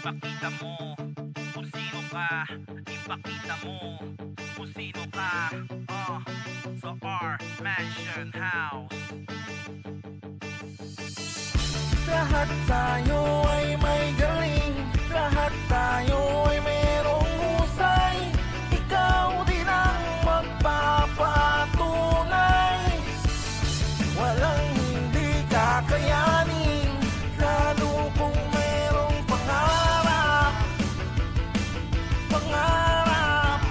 ipakita mo kung sino ka. Ipakita mo kung sino ka. Sa our mansion house. Lahat tayo ay may galing, lahat tayo ay mayroong husay. Ikaw din ang magpapatunay. Walang hindi kakayanin, lalo kung mayroong pangarap. Pangarap.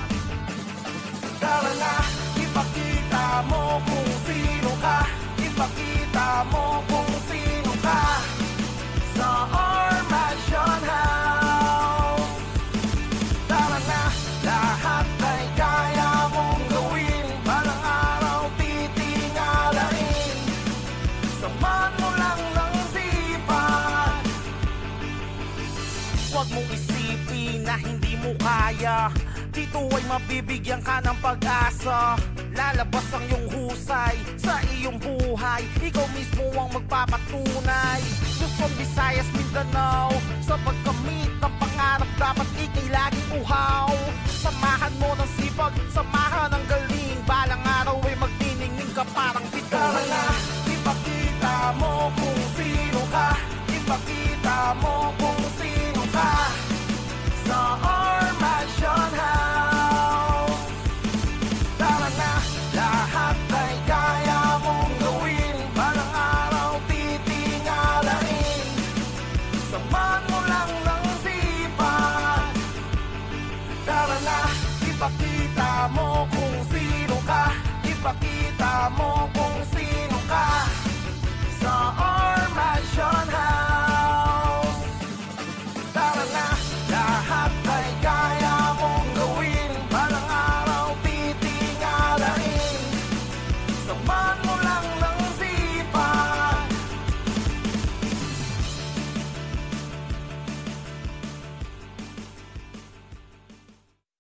Tara na, ipakita mo kung sino ka. Ipakita mo kung sino ka. Sa our mansion house. Tara na, lahat ay kaya mong gawin. Balang araw titingalain. Samahan mo lang ng sipan. Huwag mong isipin na hindi mo kaya. Dito ay mabibigyan ka ng pag-asa. Lalabas ang iyong husay sa iyong buhay. Ikaw mismo ang magpapatunay. Luzon, Visayas, Mindanao, sa pagkamit ng pangarap dapat ikay laging uhaw. Samahan mo ng sipag, samahan ng galing. Balang araw ay magniningning ka parang bituin. Tara na, ipakita mo kung sino ka. Ipakita mo kung sino ka. Sa our mansion house. Tara na, lahat ay kaya mong gawin. Balang araw titingalain. Samahan mo lang ng sipan. Tara na, ipakita mo kung sino ka. Ipakita mo kung sino